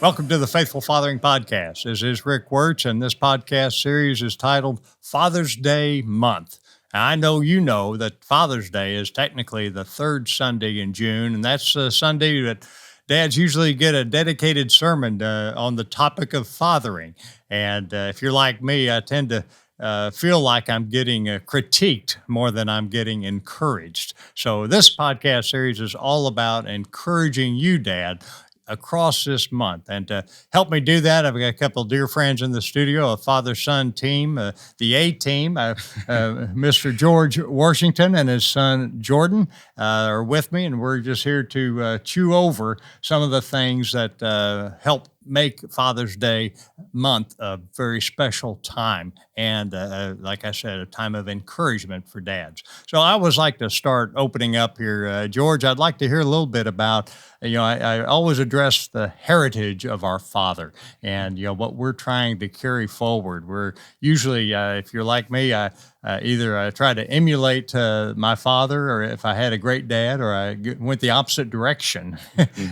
Welcome to the Faithful Fathering Podcast. This is Rick Wirtz, and this podcast series is titled Father's Day Month. Now, I know you know that Father's Day is technically the third Sunday in June, and that's the Sunday that dads usually get a dedicated sermon on the topic of fathering. And if you're like me, I tend to feel like I'm getting critiqued more than I'm getting encouraged. So, this podcast series is all about encouraging you, Dad, across this month. And to help me do that, I've got a couple of dear friends in the studio, a father-son team, the A team, Mr. George Washington and his son Jordan are with me, and we're just here to chew over some of the things that help make Father's Day month a very special time and, like I said, a time of encouragement for dads. So I always like to start opening up here. George, I'd like to hear a little bit about, I always address the heritage of our father and, what we're trying to carry forward. We're usually, if you're like me, either I try to emulate my father, or if I had a great dad, or went the opposite direction,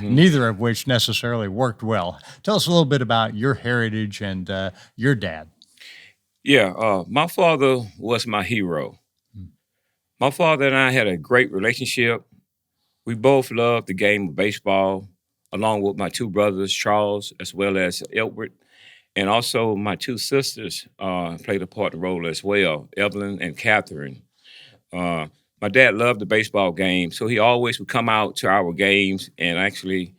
neither of which necessarily worked well. Tell us a little bit about your heritage and your dad. Yeah, my father was my hero. My father and I had a great relationship. We both loved the game of baseball, along with my two brothers, Charles, as well as Edward. And also my two sisters played a part role as well, Evelyn and Catherine. My dad loved the baseball game, so he always would come out to our games and actually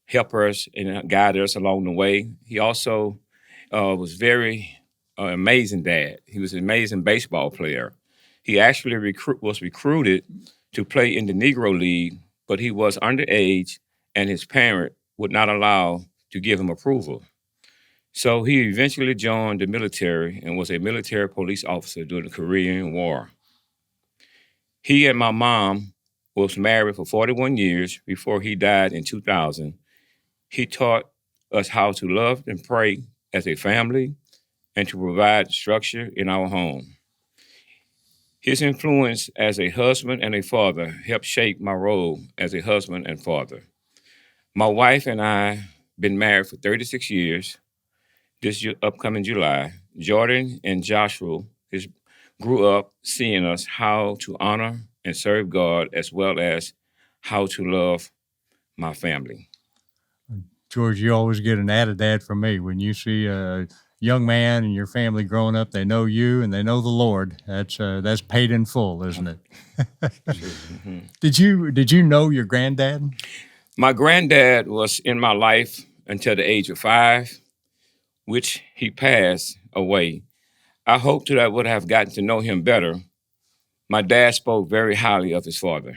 help us and guide us along the way. He also was very amazing dad. He was an amazing baseball player. He actually was recruited to play in the Negro League, but he was underage and his parent would not allow to give him approval. So he eventually joined the military and was a military police officer during the Korean War. He and my mom was married for 41 years before he died in 2000. He taught us how to love and pray as a family and to provide structure in our home. His influence as a husband and a father helped shape my role as a husband and father. My wife and I been married for 36 years. This upcoming July, Jordan and Joshua grew up seeing us how to honor and serve God, as well as how to love my family. George, you always get an added dad from me. When you see a young man and your family growing up, they know you and they know the Lord. That's paid in full, isn't it? Mm-hmm. Did you know your granddad? My granddad was in my life until the age of 5, which he passed away. I hoped that I would have gotten to know him better. My dad spoke very highly of his father.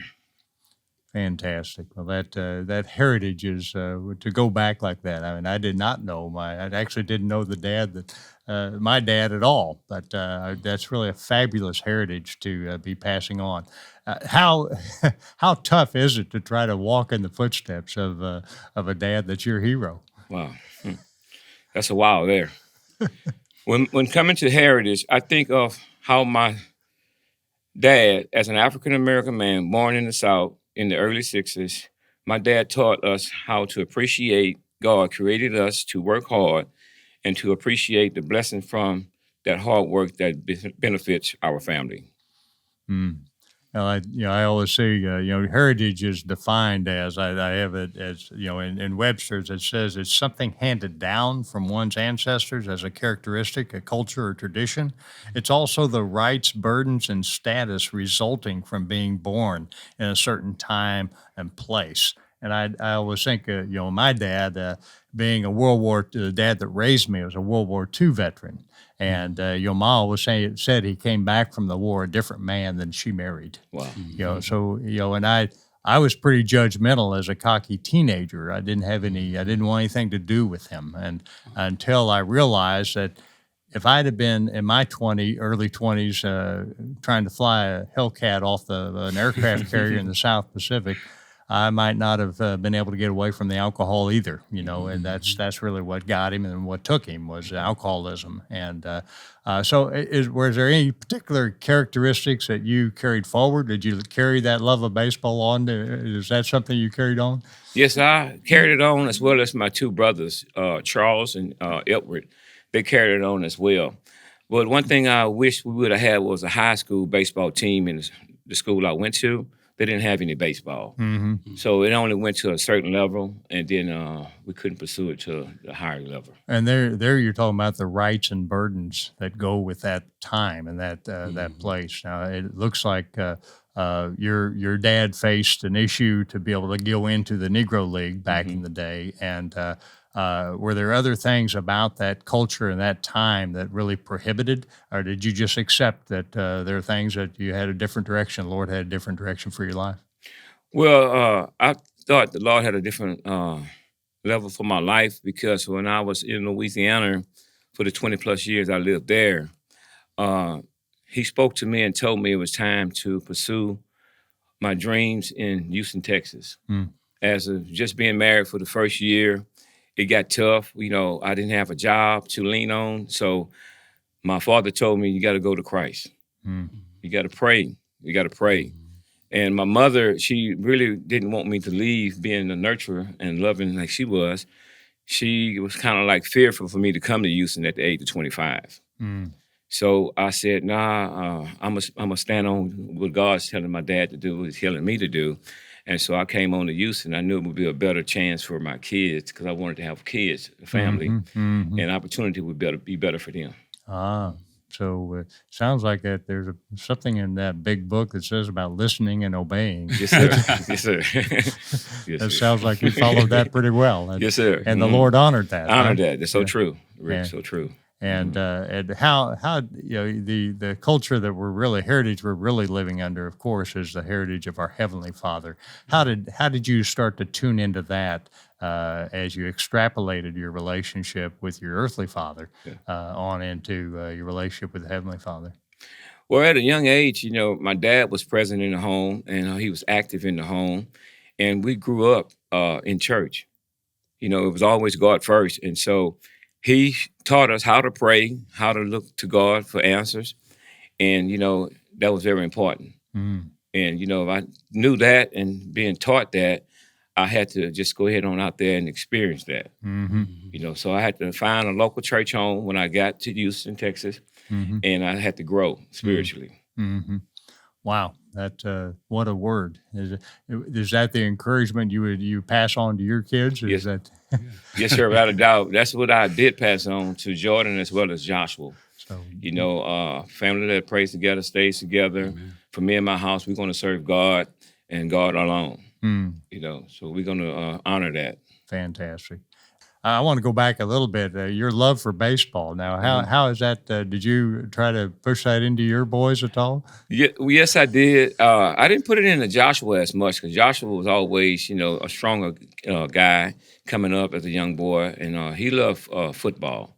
Fantastic. Well, that heritage is to go back like that. I mean, I did not know I actually didn't know the dad that my dad at all. But that's really a fabulous heritage to be passing on. How how tough is it to try to walk in the footsteps of a dad that's your hero? Wow, that's a while there. When coming to heritage, I think of how my dad, as an African American man born in the South in the early 60s, my dad taught us how to appreciate God created us to work hard and to appreciate the blessing from that hard work that benefits our family. Mm. Well, I always say, heritage is defined as I have it as, in Webster's, it says it's something handed down from one's ancestors as a characteristic, a culture, or tradition. It's also the rights, burdens, and status resulting from being born in a certain time and place. And I always think, my dad, being the dad that raised me was a World War II veteran. And your mom was said he came back from the war a different man than she married. Wow. So and I was pretty judgmental as a cocky teenager. I didn't want anything to do with him, and until I realized that if I'd have been in my early 20s, trying to fly a Hellcat off an aircraft carrier in the South Pacific, I might not have been able to get away from the alcohol either, and that's really what got him and what took him was alcoholism. And was there any particular characteristics that you carried forward? Did you carry that love of baseball on? Is that something you carried on? Yes, I carried it on as well as my two brothers, Charles and Edward. They carried it on as well. But one thing I wish we would have had was a high school baseball team in the school I went to. They didn't have any baseball. Mm-hmm. So it only went to a certain level, and then we couldn't pursue it to the higher level. And there you're talking about the rights and burdens that go with that time and that place. Now, it looks like your dad faced an issue to be able to go into the Negro League back in the day, and were there other things about that culture and that time that really prohibited, or did you just accept that there are things that you had a different direction, the Lord had a different direction for your life? Well, I thought the Lord had a different level for my life because when I was in Louisiana for the 20 plus years I lived there, he spoke to me and told me it was time to pursue my dreams in Houston, Texas. As of just being married for the first year, it got tough. I didn't have a job to lean on. So my father told me, you got to go to Christ. You got to pray. You got to pray. And my mother, she really didn't want me to leave being a nurturer and loving like she was. She was kind of like fearful for me to come to Houston at the age of 25. So I said, nah, I'm gonna stand on what God's telling my dad to do, what he's telling me to do. And so I came on to Houston. I knew it would be a better chance for my kids because I wanted to have kids, a family, and opportunity would be better for them. So it sounds like that there's something in that big book that says about listening and obeying. Yes, sir. Yes, sir. Yes, It sounds like you followed that pretty well. Yes, sir. And the Lord honored that. Honored that. That's so true, Rick. So true. And how the culture that heritage we're really living under, of course, is the heritage of our Heavenly Father. How did you start to tune into that as you extrapolated your relationship with your earthly father on into your relationship with the Heavenly Father? Well, at a young age, my dad was present in the home, and he was active in the home, and we grew up in church. It was always God first, and so he taught us how to pray, how to look to God for answers. And, that was very important. And, if I knew that and being taught that, I had to just go ahead on out there and experience that. So I had to find a local church home when I got to Houston, Texas, and I had to grow spiritually. Wow, that what a word! Is that the encouragement you pass on to your kids? Or Yes. Is that Yes, sir, without a doubt. That's what I did pass on to Jordan as well as Joshua. so? Family that prays together, stays together. For me and my house, we're going to serve God and God alone. So we're going to honor that. Fantastic. I want to go back a little bit. Your love for baseball. Now, how is that? Did you try to push that into your boys at all? Yeah, yes, I did. I didn't put it into Joshua as much because Joshua was always, a stronger guy coming up as a young boy, and he loved football.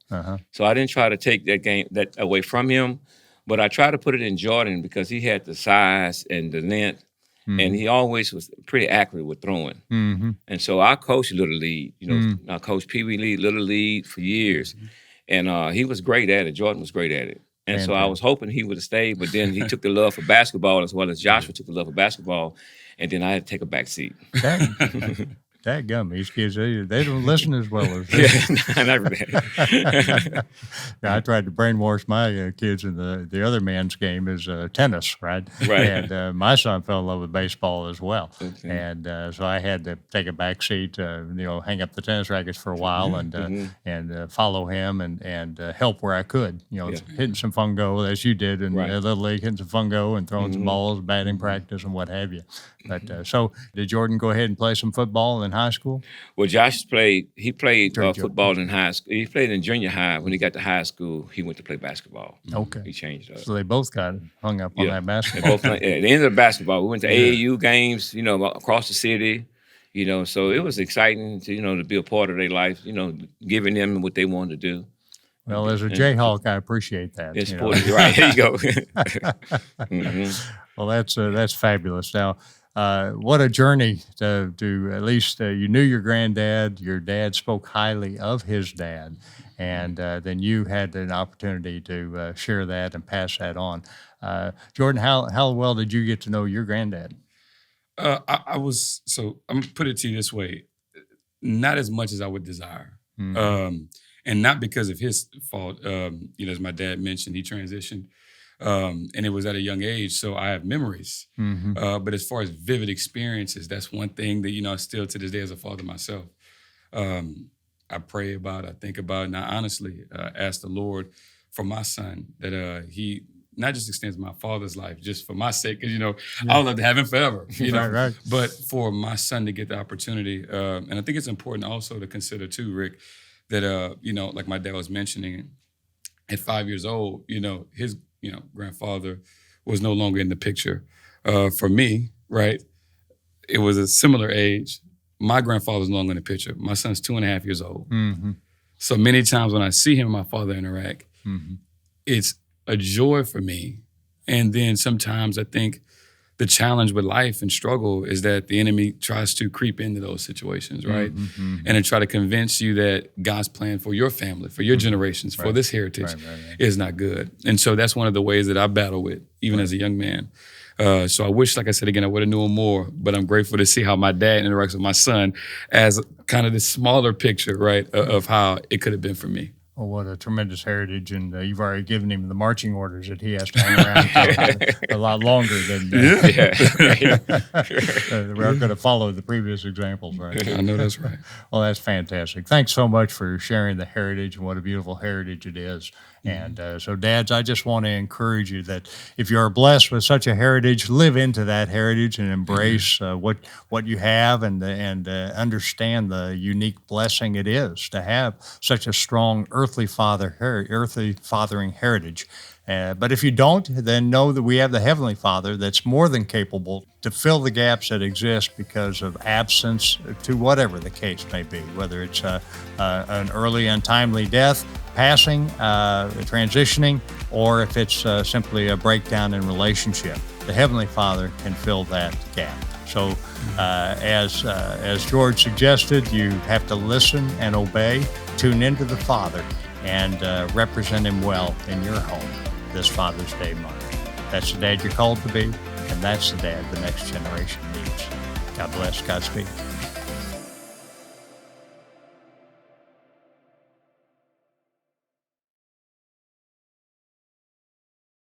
So I didn't try to take that away from him, but I tried to put it in Jordan because he had the size and the length. And he always was pretty accurate with throwing. And so I coached Little League. I coached Pee Wee League, Little League for years. And he was great at it. Jordan was great at it. And so I was hoping he would have stayed, but then he took the love for basketball as well as Joshua took the love for basketball. And then I had to take a back seat. Dadgum, these kids, they don't listen as well as this. Never did. I tried to brainwash my kids in the other man's game is tennis, right? Right. And my son fell in love with baseball as well. Okay. And so I had to take a back seat, hang up the tennis rackets for a while and follow him and help where I could, hitting some fungo as you did in Little League, hitting some fungo and throwing some balls, batting practice and what have you. But so did Jordan go ahead and play some football in high school? Well, Josh played football in high school. He played in junior high. When he got to high school, he went to play basketball. Okay. He changed up. So they both got hung up on that They basketball. both played, at the end of the basketball, we went to AAU games, across the city, so it was exciting to, to be a part of their life, giving them what they wanted to do. Well, as a Jayhawk, I appreciate that. It's important. Right, here you go. Well, that's fabulous. Now, what a journey to at least you knew your granddad. Your dad spoke highly of his dad, and then you had an opportunity to share that and pass that on. Jordan, how well did you get to know your granddad? I'm gonna put it to you this way, not as much as I would desire. Mm-hmm. And not because of his fault. As my dad mentioned, he transitioned, and it was at a young age, so I have memories. Mm-hmm. But as far as vivid experiences, that's one thing that still to this day as a father myself, I pray about, I think about, and I honestly ask the Lord for my son that he not just extends my father's life just for my sake, because I would love to have him forever, Right. but for my son to get the opportunity. And I think it's important also to consider too, Rick, that like my dad was mentioning, at 5 years old, his grandfather was no longer in the picture. For me, right, it was a similar age. My grandfather was no longer in the picture. My son's 2.5 years old. Mm-hmm. So many times when I see him and my father interact, Mm-hmm. it's a joy for me. And then sometimes I think the challenge with life and struggle is that the enemy tries to creep into those situations, right? Mm-hmm. And to try to convince you that God's plan for your family, for your generations, for this heritage is not good. And so that's one of the ways that I battle with, even as a young man. So I wish, like I said again, I would have known more, but I'm grateful to see how my dad interacts with my son as kind of this smaller picture, right, of how it could have been for me. Well, what a tremendous heritage, and you've already given him the marching orders that he has to hang around for a lot longer than we're going to follow the previous examples, right? I know that's right. Well, that's fantastic. Thanks so much for sharing the heritage and what a beautiful heritage it is. And so, dads, I just want to encourage you that if you are blessed with such a heritage, live into that heritage and embrace what you have, and understand the unique blessing it is to have such a strong earthly fathering heritage. But if you don't, then know that we have the Heavenly Father that's more than capable to fill the gaps that exist because of absence, to whatever the case may be, whether it's an early untimely death, passing, transitioning, or if it's simply a breakdown in relationship. The Heavenly Father can fill that gap. So as George suggested, you have to listen and obey, tune into the Father, and represent Him well in your home this Father's Day month. That's the dad you're called to be, and that's the dad the next generation needs. God bless. Godspeed.